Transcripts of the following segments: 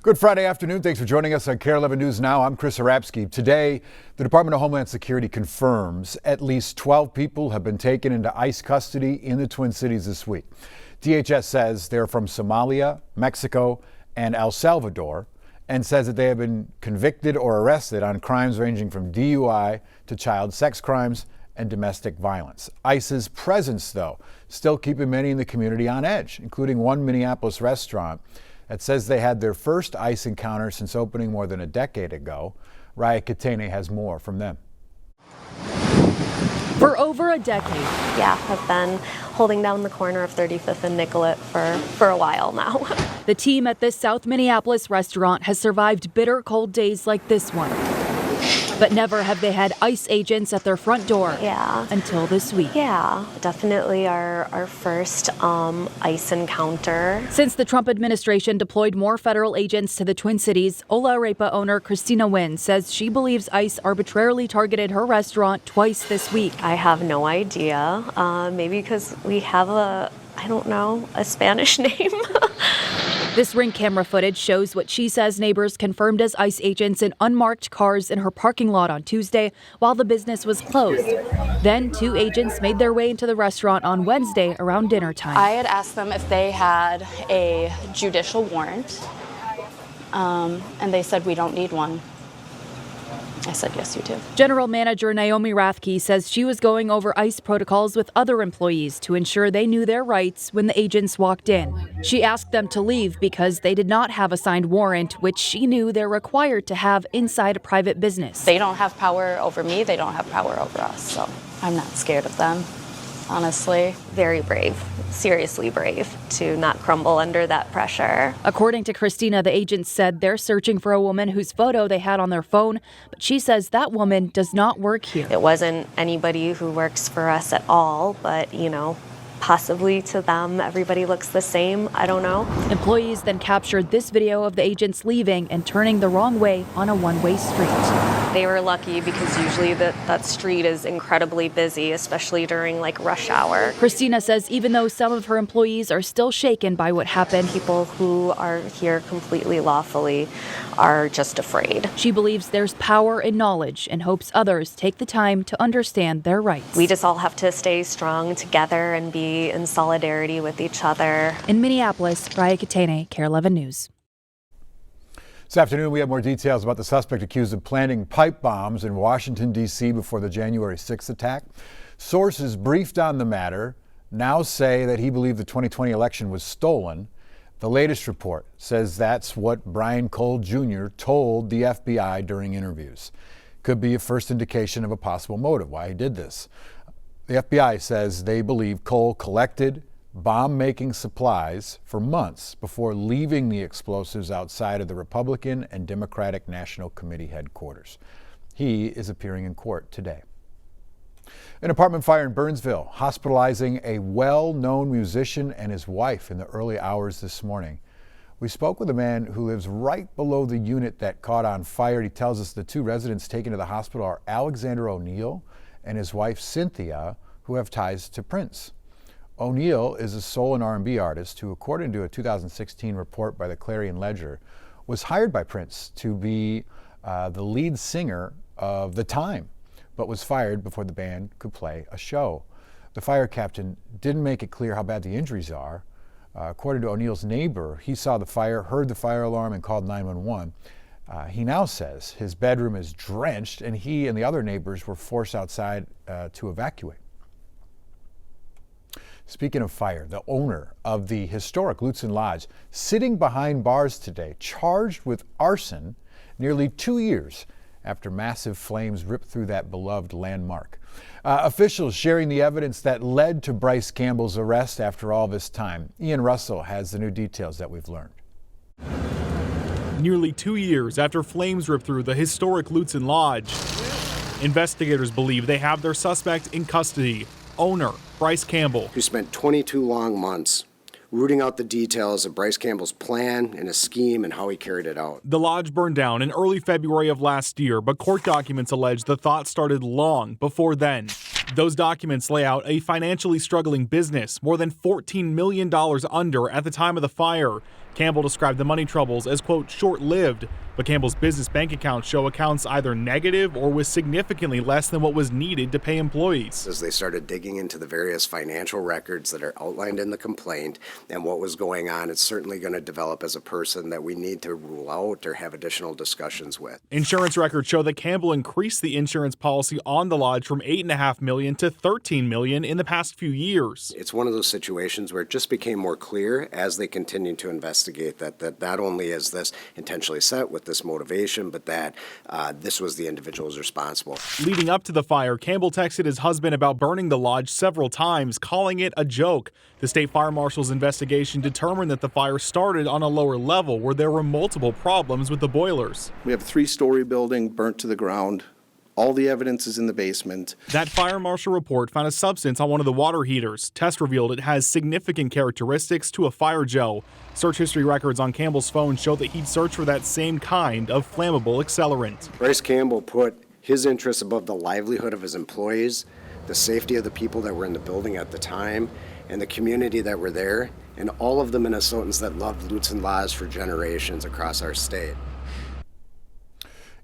Good Friday afternoon. Thanks for joining us on KARE 11 News Now. I'm Chris Arabsky. Today, the Department of Homeland Security confirms at least 12 people have been taken into ICE custody in the Twin Cities this week. DHS says they're from Somalia, Mexico, and El Salvador, and says that they have been convicted or arrested on crimes ranging from DUI to child sex crimes and domestic violence. ICE's presence, though, still keeping many in the community on edge, including one Minneapolis restaurant that says they had their first ICE encounter since opening more than a decade ago. Raya Katene has more from them. For over a decade. Yeah, I've been holding down the corner of 35th and Nicollet for a while now. The team at this South Minneapolis restaurant has survived bitter cold days like this one. But never have they had ICE agents at their front door until this week. Yeah, definitely our first ICE encounter. Since the Trump administration deployed more federal agents to the Twin Cities, Ola Arepa owner Christina Nguyen says she believes ICE arbitrarily targeted her restaurant twice this week. I have no idea. Maybe because we have a Spanish name. This Ring camera footage shows what she says neighbors confirmed as ICE agents in unmarked cars in her parking lot on Tuesday while the business was closed. Then two agents made their way into the restaurant on Wednesday around dinner time. I had asked them if they had a judicial warrant, and they said we don't need one. I said, yes, you do. General Manager Naomi Rathke says she was going over ICE protocols with other employees to ensure they knew their rights when the agents walked in. She asked them to leave because they did not have a signed warrant, which she knew they're required to have inside a private business. They don't have power over me. They don't have power over us. So I'm not scared of them, honestly. Very brave, seriously brave to not crumble under that pressure. According to Christina, the agents said they're searching for a woman whose photo they had on their phone, but she says that woman does not work here. It wasn't anybody who works for us at all, but, possibly to them, everybody looks the same. I don't know. Employees then captured this video of the agents leaving and turning the wrong way on a one-way street. They were lucky because usually that street is incredibly busy, especially during rush hour. Christina says even though some of her employees are still shaken by what happened, people who are here completely lawfully are just afraid. She believes there's power in knowledge and hopes others take the time to understand their rights. We just all have to stay strong together and be in solidarity with each other. In Minneapolis, Raya Katene, KARE 11 News. This afternoon, we have more details about the suspect accused of planting pipe bombs in Washington, D.C. before the January 6th attack. Sources briefed on the matter now say that he believed the 2020 election was stolen. The latest report says that's what Brian Cole Jr. told the FBI during interviews. Could be a first indication of a possible motive why he did this. The FBI says they believe Cole collected bomb-making supplies for months before leaving the explosives outside of the Republican and Democratic National Committee headquarters. He is appearing in court today. An apartment fire in Burnsville, hospitalizing a well-known musician and his wife in the early hours this morning. We spoke with a man who lives right below the unit that caught on fire. He tells us the two residents taken to the hospital are Alexander O'Neill and his wife Cynthia, who have ties to Prince. O'Neill is a soul and R&B artist who, according to a 2016 report by the Clarion Ledger, was hired by Prince to be the lead singer of The Time, but was fired before the band could play a show. The fire captain didn't make it clear how bad the injuries are. According to O'Neill's neighbor, he saw the fire, heard the fire alarm, and called 911. He now says his bedroom is drenched, and he and the other neighbors were forced outside to evacuate. Speaking of fire, the owner of the historic Lutsen Lodge sitting behind bars today, charged with arson nearly 2 years after massive flames ripped through that beloved landmark. Officials sharing the evidence that led to Bryce Campbell's arrest after all this time. Ian Russell has the new details that we've learned. Nearly 2 years after flames ripped through the historic Lutsen Lodge, investigators believe they have their suspect in custody, owner Bryce Campbell, who spent 22 long months rooting out the details of Bryce Campbell's plan and his scheme and how he carried it out. The lodge burned down in early February of last year, but court documents allege the thought started long before then. Those documents lay out a financially struggling business, more than $14 million under at the time of the fire. Campbell described the money troubles as, quote, short-lived, but Campbell's business bank accounts show accounts either negative or with significantly less than what was needed to pay employees. As they started digging into the various financial records that are outlined in the complaint and what was going on, it's certainly going to develop as a person that we need to rule out or have additional discussions with. Insurance records show that Campbell increased the insurance policy on the lodge from $8.5 million to $13 million in the past few years. It's one of those situations where it just became more clear as they continued to investigate that not only is this intentionally set with this motivation, but that this was the individuals responsible. Leading up to the fire, Campbell texted his husband about burning the lodge several times, calling it a joke. The state fire marshal's investigation determined that the fire started on a lower level where there were multiple problems with the boilers. We have a 3-story building burnt to the ground. All the evidence is in the basement. That fire marshal report found a substance on one of the water heaters. Tests revealed it has significant characteristics to a fire gel. Search history records on Campbell's phone show that he'd searched for that same kind of flammable accelerant. Bryce Campbell put his interests above the livelihood of his employees, the safety of the people that were in the building at the time, and the community that were there, and all of the Minnesotans that loved Lutz and Lodge for generations across our state.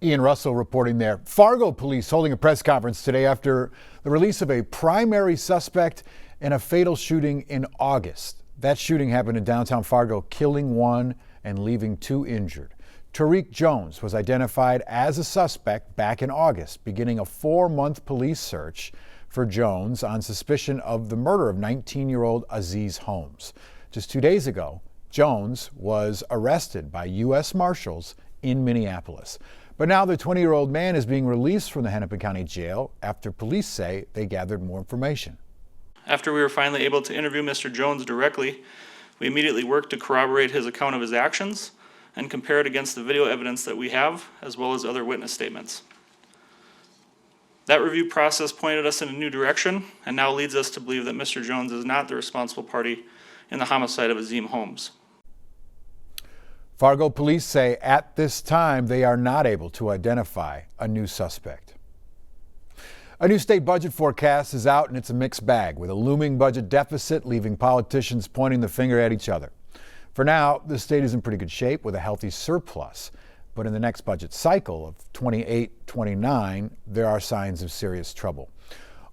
Ian Russell reporting there. Fargo police holding a press conference today after the release of a primary suspect in a fatal shooting in August. That shooting happened in downtown Fargo, killing 1 and leaving 2 injured. Tariq Jones was identified as a suspect back in August, beginning a 4-month police search for Jones on suspicion of the murder of 19-year-old Aziz Holmes. Just 2 days ago, Jones was arrested by U.S. Marshals in Minneapolis. But now the 20-year-old man is being released from the Hennepin County Jail after police say they gathered more information. After we were finally able to interview Mr. Jones directly, we immediately worked to corroborate his account of his actions and compare it against the video evidence that we have, as well as other witness statements. That review process pointed us in a new direction and now leads us to believe that Mr. Jones is not the responsible party in the homicide of Azim Holmes. Fargo police say at this time they are not able to identify a new suspect. A new state budget forecast is out and it's a mixed bag, with a looming budget deficit leaving politicians pointing the finger at each other. For now, the state is in pretty good shape with a healthy surplus, but in the next budget cycle of 28-29, there are signs of serious trouble.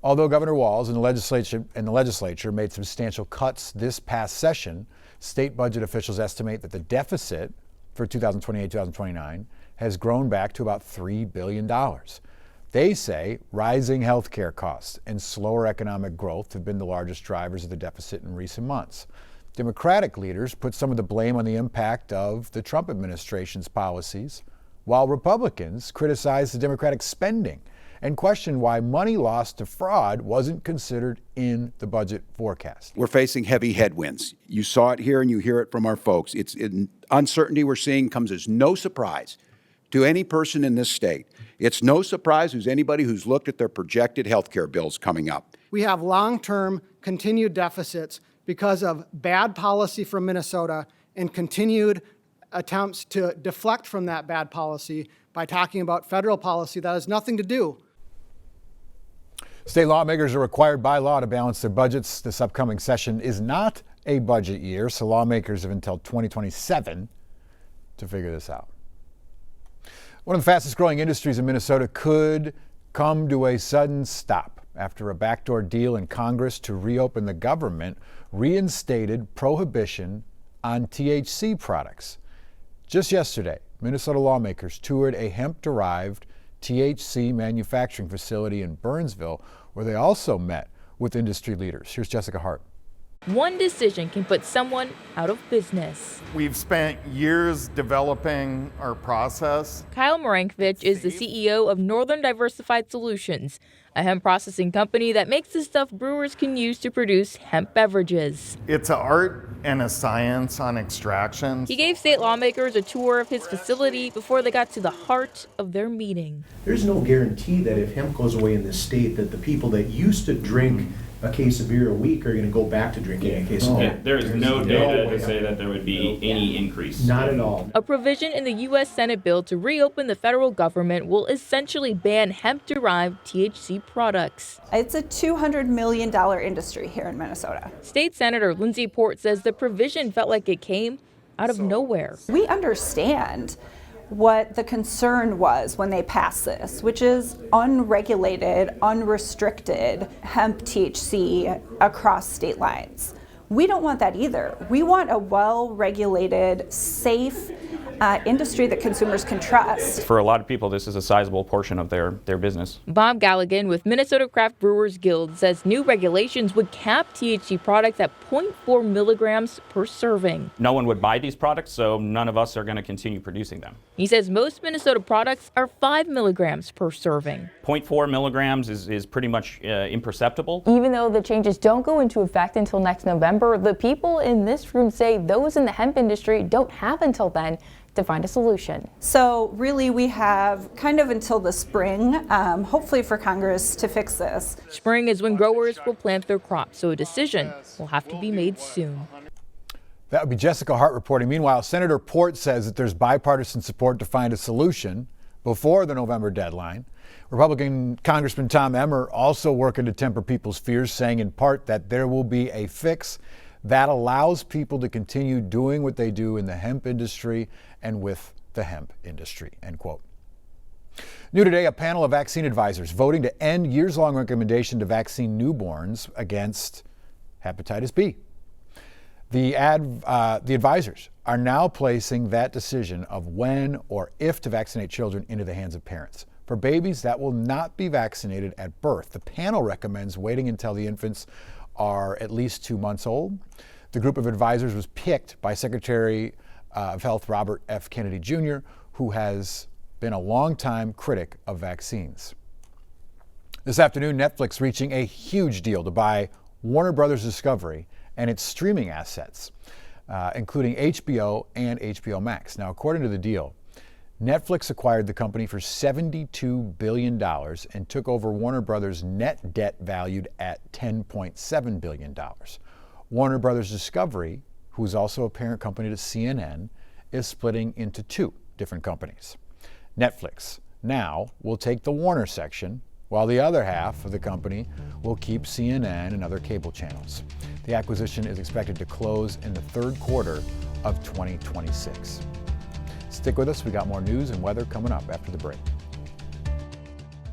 Although Governor Walz and the legislature made substantial cuts this past session, state budget officials estimate that the deficit for 2028-2029 has grown back to about $3 billion. They say rising health care costs and slower economic growth have been the largest drivers of the deficit in recent months. Democratic leaders put some of the blame on the impact of the Trump administration's policies, while Republicans criticize the Democratic spending and question why money lost to fraud wasn't considered in the budget forecast. We're facing heavy headwinds. You saw it here and you hear it from our folks. Uncertainty we're seeing comes as no surprise to any person in this state. It's no surprise to anybody who's looked at their projected health care bills coming up. We have long-term continued deficits because of bad policy from Minnesota and continued attempts to deflect from that bad policy by talking about federal policy that has nothing to do. State lawmakers are required by law to balance their budgets. This upcoming session is not a budget year, so lawmakers have until 2027 to figure this out. One of the fastest growing industries in Minnesota could come to a sudden stop after a backdoor deal in Congress to reopen the government reinstated prohibition on THC products. Just yesterday, Minnesota lawmakers toured a hemp-derived THC manufacturing facility in Burnsville, where they also met with industry leaders. Here's Jessica Hart. One decision can put someone out of business. We've spent years developing our process. Kyle Morankovich is the CEO of Northern Diversified Solutions, a hemp processing company that makes the stuff brewers can use to produce hemp beverages. It's an art and a science on extraction. He gave state lawmakers a tour of his facility before they got to the heart of their meeting. There's no guarantee that if hemp goes away in this state that the people that used to drink a case of beer a week are going to go back to drinking a case of beer. There is no data to say that there would be any increase. Not at all. A provision in the U.S. Senate bill to reopen the federal government will essentially ban hemp-derived THC products. It's a $200 million industry here in Minnesota. State Senator Lindsey Port says the provision felt like it came out of nowhere. We understand what the concern was when they passed this, which is unregulated, unrestricted hemp THC across state lines. We don't want that either. We want a well-regulated, safe industry that consumers can trust. For a lot of people, this is a sizable portion of their business. Bob Galligan with Minnesota Craft Brewers Guild says new regulations would cap THC products at 0.4 milligrams per serving. No one would buy these products, so none of us are going to continue producing them. He says most Minnesota products are 5 milligrams per serving. 0.4 milligrams is pretty much imperceptible. Even though the changes don't go into effect until next November, the people in this room say those in the hemp industry don't have until then to find a solution. So really we have kind of until the spring, hopefully for Congress to fix this. Spring is when growers will plant their crops, so a decision will have to be made soon. That would be Jessica Hart reporting. Meanwhile, Senator Port says that there's bipartisan support to find a solution before the November deadline. Republican Congressman Tom Emmer also working to temper people's fears, saying in part that there will be a fix that allows people to continue doing what they do in the hemp industry and with the hemp industry, end quote. New today, a panel of vaccine advisors voting to end years-long recommendation to vaccine newborns against hepatitis B. The advisors are now placing that decision of when or if to vaccinate children into the hands of parents. For babies that will not be vaccinated at birth, the panel recommends waiting until the infants are at least 2 months old. The group of advisors was picked by Secretary of Health Robert F. Kennedy Jr., who has been a longtime critic of vaccines. This afternoon, Netflix reaching a huge deal to buy Warner Brothers Discovery and its streaming assets, including HBO and HBO Max. Now, according to the deal, Netflix acquired the company for $72 billion and took over Warner Brothers' net debt valued at $10.7 billion. Warner Brothers Discovery, who is also a parent company to CNN, is splitting into two different companies. Netflix now will take the Warner section, while the other half of the company will keep CNN and other cable channels. The acquisition is expected to close in the third quarter of 2026. Stick with us, we got more news and weather coming up after the break.